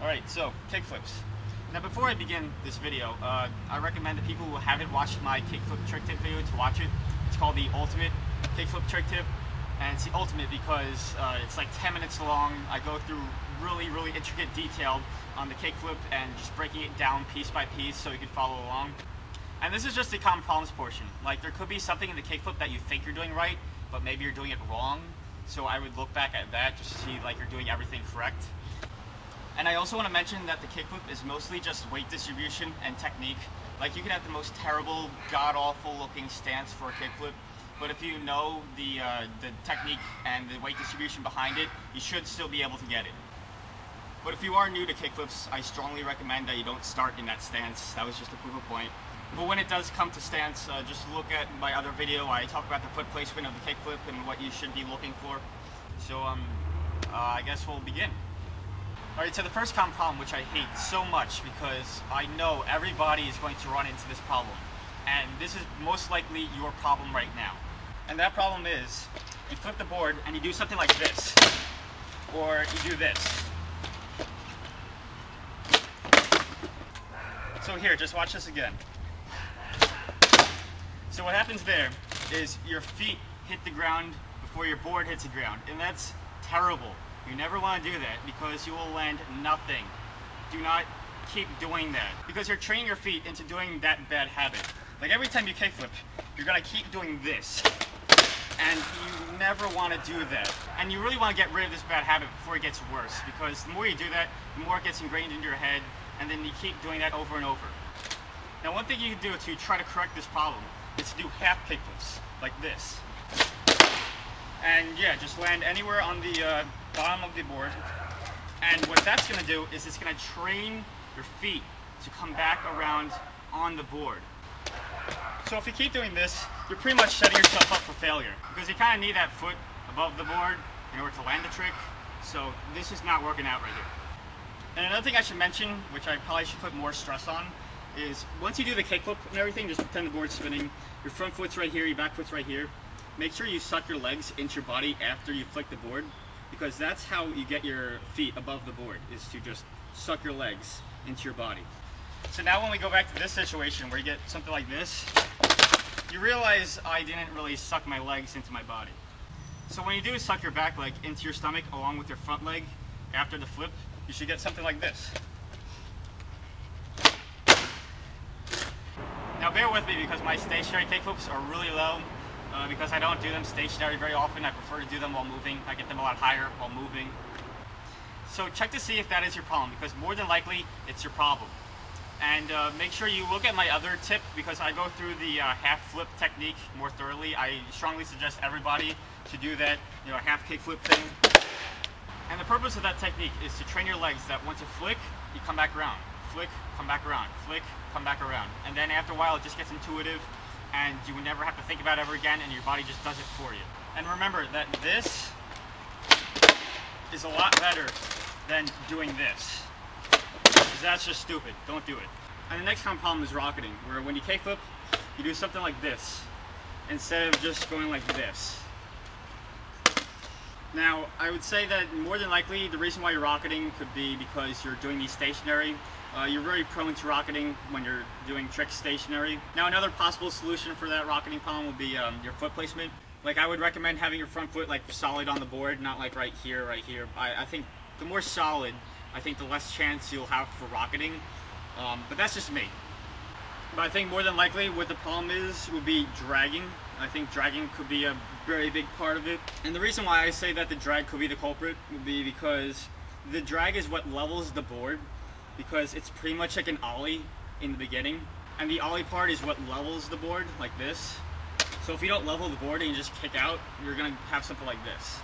Alright, so kickflips. Now before I begin this video, I recommend that people who haven't watched my kickflip trick tip video to watch it. It's called the ultimate kickflip trick tip, and it's the ultimate because it's like 10 minutes long. I go through really intricate detail on the kickflip and just breaking it down piece by piece so you can follow along. And this is just the common problems portion. Like there could be something in the kickflip that you think you're doing right, but maybe you're doing it wrong. So I would look back at that just to see like you're doing everything correct. And I also want to mention that the kickflip is mostly just weight distribution and technique. Like you can have the most terrible, god-awful looking stance for a kickflip, but if you know the technique and the weight distribution behind it, you should still be able to get it. But if you are new to kickflips, I strongly recommend that you don't start in that stance. That was just to prove a point. But when it does come to stance, just look at my other video. I talk about the foot placement of the kickflip and what you should be looking for. So I guess we'll begin. Alright, so the first common problem, which I hate so much because I know everybody is going to run into this problem, and this is most likely your problem right now. And that problem is, you flip the board and you do something like this, or you do this. So here, just watch this again. So what happens there is your feet hit the ground before your board hits the ground, and that's terrible. You never want to do that because you will land nothing. Do not keep doing that because you're training your feet into doing that bad habit. Like every time you kickflip, you're going to keep doing this, and you never want to do that. And you really want to get rid of this bad habit before it gets worse, because the more you do that, the more it gets ingrained into your head, and then you keep doing that over and over. Now one thing you can do to try to correct this problem is to do half kickflips, like this. And yeah, just land anywhere on the bottom of the board. And what that's going to do is it's going to train your feet to come back around on the board. So if you keep doing this, you're pretty much setting yourself up for failure, because you kind of need that foot above the board in order to land the trick. So this is not working out right here. And another thing I should mention, which I probably should put more stress on, is once you do the kickflip and everything, just pretend the board's spinning. Your front foot's right here, your back foot's right here. Make sure you suck your legs into your body after you flick the board, because that's how you get your feet above the board, is to just suck your legs into your body. So now when we go back to this situation where you get something like this, you realize I didn't really suck my legs into my body. So when you do suck your back leg into your stomach along with your front leg after the flip, you should get something like this. Now bear with me because my stationary kickflips are really low. Because I don't do them stationary very often, I prefer to do them while moving. I get them a lot higher while moving. So check to see if that is your problem, because more than likely it's your problem. And make sure you look at my other tip, because I go through the half flip technique more thoroughly. I strongly suggest everybody to do that, half kickflip thing. And the purpose of that technique is to train your legs that once you flick, you come back around. Flick, come back around. Flick, come back around. And then after a while it just gets intuitive, and you would never have to think about it ever again, and your body just does it for you. And remember that this is a lot better than doing this, because that's just stupid. Don't do it. And the next common problem is rocketing, where when you kickflip, you do something like this instead of just going like this. Now, I would say that more than likely the reason why you're rocketing could be because you're doing these stationary. You're very prone to rocketing when you're doing tricks stationary. Now another possible solution for that rocketing problem would be your foot placement. Like I would recommend having your front foot like solid on the board, not like right here, right here. I think the more solid, I think the less chance you'll have for rocketing. But that's just me. But I think more than likely what the problem is would be dragging. I think dragging could be a very big part of it. And the reason why I say that the drag could be the culprit would be because the drag is what levels the board, because it's pretty much like an ollie in the beginning, and the ollie part is what levels the board, like this. So if you don't level the board and you just kick out, you're going to have something like this.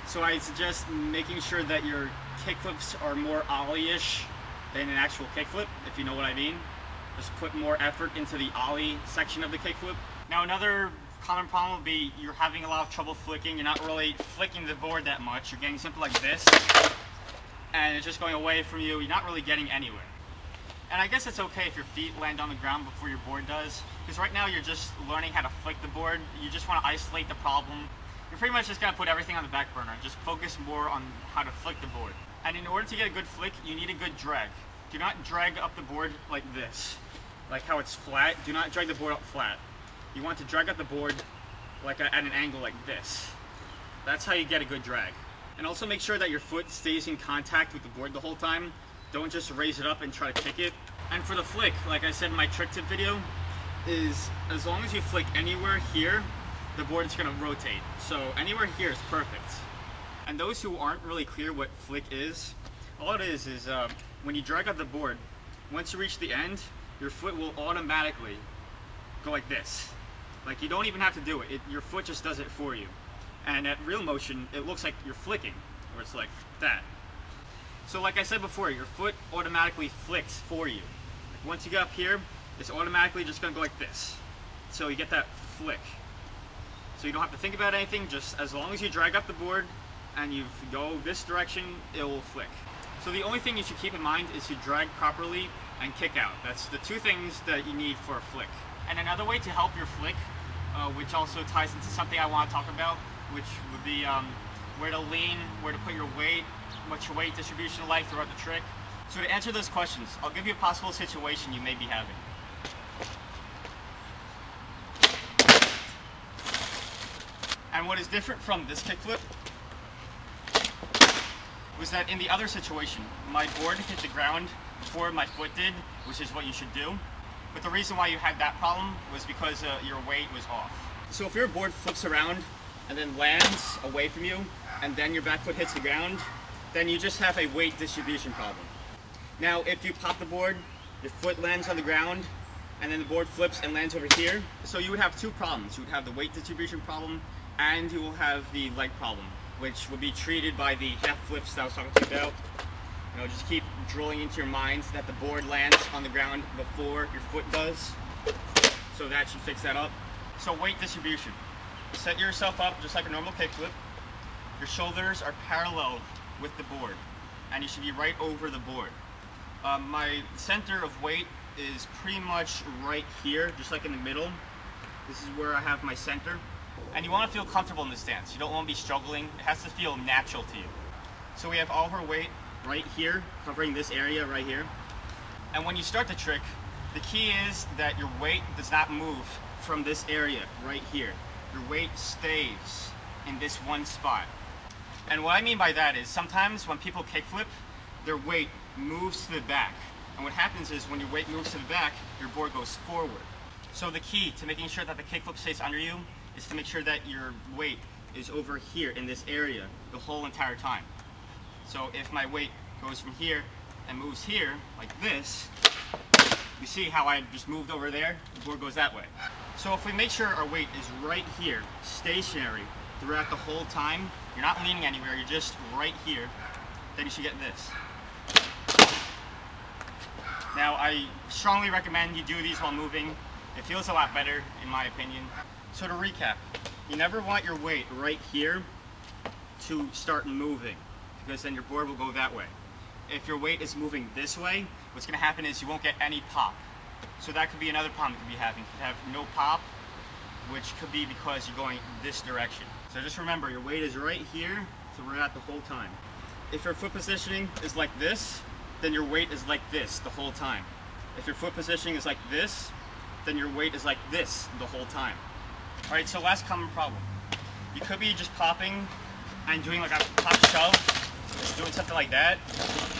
So I suggest making sure that your kickflips are more ollie-ish than an actual kickflip, if you know what I mean. Just put more effort into the ollie section of the kickflip. Now another common problem would be you're having a lot of trouble flicking. You're not really flicking the board that much. You're getting something like this, and it's just going away from you. You're not really getting anywhere. And I guess it's okay if your feet land on the ground before your board does, because right now you're just learning how to flick the board. You just want to isolate the problem. You're pretty much just going to put everything on the back burner and just focus more on how to flick the board. And in order to get a good flick, you need a good drag. Do not drag up the board like this, like how it's flat. Do not drag the board up flat. You want to drag up the board like at an angle like this. That's how you get a good drag. And also make sure that your foot stays in contact with the board the whole time. Don't just raise it up and try to kick it. And for the flick, like I said in my trick tip video, is as long as you flick anywhere here, the board is going to rotate. So anywhere here is perfect. And those who aren't really clear what flick is, all it is when you drag up the board, once you reach the end, your foot will automatically go like this. Like, you don't even have to do it. Your foot just does it for you. And at real motion, it looks like you're flicking, or it's like that. So like I said before, your foot automatically flicks for you. Like, once you get up here, it's automatically just going to go like this. So you get that flick. So you don't have to think about anything, just as long as you drag up the board and you go this direction, it will flick. So the only thing you should keep in mind is to drag properly and kick out. That's the two things that you need for a flick. And another way to help your flick, which also ties into something I want to talk about, which would be where to lean, where to put your weight, what's your weight distribution like throughout the trick. So to answer those questions, I'll give you a possible situation you may be having. And what is different from this kickflip was that in the other situation, my board hit the ground before my foot did, which is what you should do. But the reason why you had that problem was because your weight was off. So if your board flips around and then lands away from you, and then your back foot hits the ground, then you just have a weight distribution problem. Now, if you pop the board, your foot lands on the ground, and then the board flips and lands over here, so you would have two problems. You would have the weight distribution problem, and you will have the leg problem, which will be treated by the half flips that I was talking to you about. You know, just keep drilling into your mind that the board lands on the ground before your foot does. So that should fix that up. So weight distribution. Set yourself up just like a normal kickflip. Your shoulders are parallel with the board, and you should be right over the board. My center of weight is pretty much right here, just like in the middle. This is where I have my center. And you want to feel comfortable in this stance. You don't want to be struggling. It has to feel natural to you. So we have all of our weight right here, covering this area right here. And when you start the trick, the key is that your weight does not move from this area right here. Your weight stays in this one spot. And what I mean by that is sometimes when people kickflip, their weight moves to the back. And what happens is when your weight moves to the back, your board goes forward. So the key to making sure that the kickflip stays under you is to make sure that your weight is over here in this area the whole entire time. So if my weight goes from here and moves here, like this, you see how I just moved over there? The board goes that way. So if we make sure our weight is right here, stationary, throughout the whole time, you're not leaning anywhere, you're just right here, then you should get this. Now, I strongly recommend you do these while moving. It feels a lot better, in my opinion. So to recap, you never want your weight right here to start moving, because then your board will go that way. If your weight is moving this way, what's going to happen is you won't get any pop. So that could be another problem you could be having. You could have no pop, which could be because you're going this direction. So just remember, your weight is right here throughout the whole time. If your foot positioning is like this, then your weight is like this the whole time. If your foot positioning is like this, then your weight is like this the whole time. Alright, so last common problem. You could be just popping and doing like a pop shove, just doing something like that.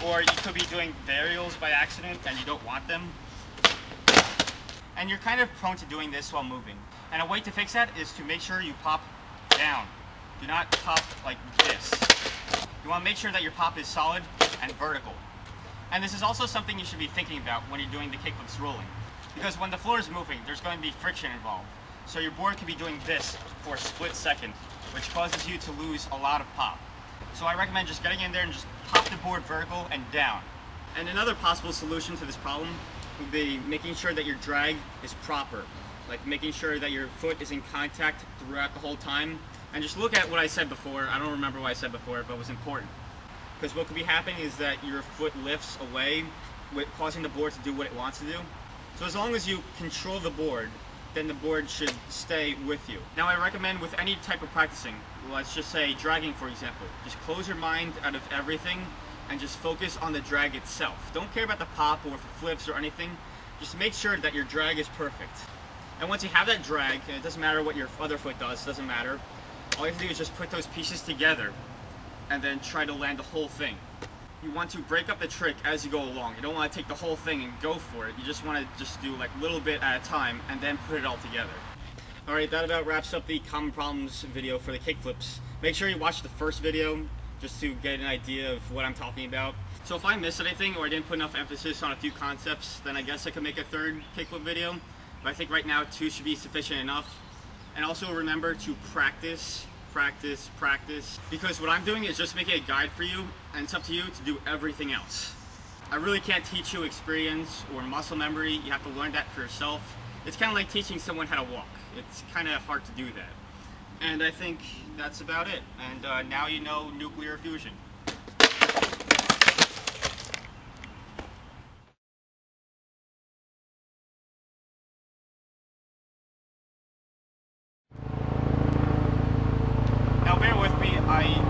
Or you could be doing varials by accident and you don't want them. And you're kind of prone to doing this while moving. And a way to fix that is to make sure you pop down. Do not pop like this. You want to make sure that your pop is solid and vertical. And this is also something you should be thinking about when you're doing the kickflips rolling. Because when the floor is moving, there's going to be friction involved. So your board could be doing this for a split second, which causes you to lose a lot of pop. So I recommend just getting in there and just pop the board vertical and down. And another possible solution to this problem would be making sure that your drag is proper. Like making sure that your foot is in contact throughout the whole time. And just look at what I said before. I don't remember what I said before, but it was important. Because what could be happening is that your foot lifts away, causing the board to do what it wants to do. So as long as you control the board, then the board should stay with you. Now I recommend with any type of practicing, let's just say dragging for example, just close your mind out of everything and just focus on the drag itself. Don't care about the pop or if it flips or anything. Just make sure that your drag is perfect. And once you have that drag, and it doesn't matter what your other foot does, it doesn't matter. All you have to do is just put those pieces together and then try to land the whole thing. You want to break up the trick as you go along. You don't want to take the whole thing and go for it. You just want to just do like a little bit at a time and then put it all together. Alright, that about wraps up the common problems video for the kickflips. Make sure you watch the first video just to get an idea of what I'm talking about. So if I missed anything or I didn't put enough emphasis on a few concepts, then I guess I could make a third kickflip video. But I think right now 2 should be sufficient enough. And also remember to practice, practice, practice. Because what I'm doing is just making a guide for you, and it's up to you to do everything else. I really can't teach you experience or muscle memory. You have to learn that for yourself. It's kind of like teaching someone how to walk. It's kind of hard to do that. And I think that's about it. And now you know nuclear fusion. Now bear with me, I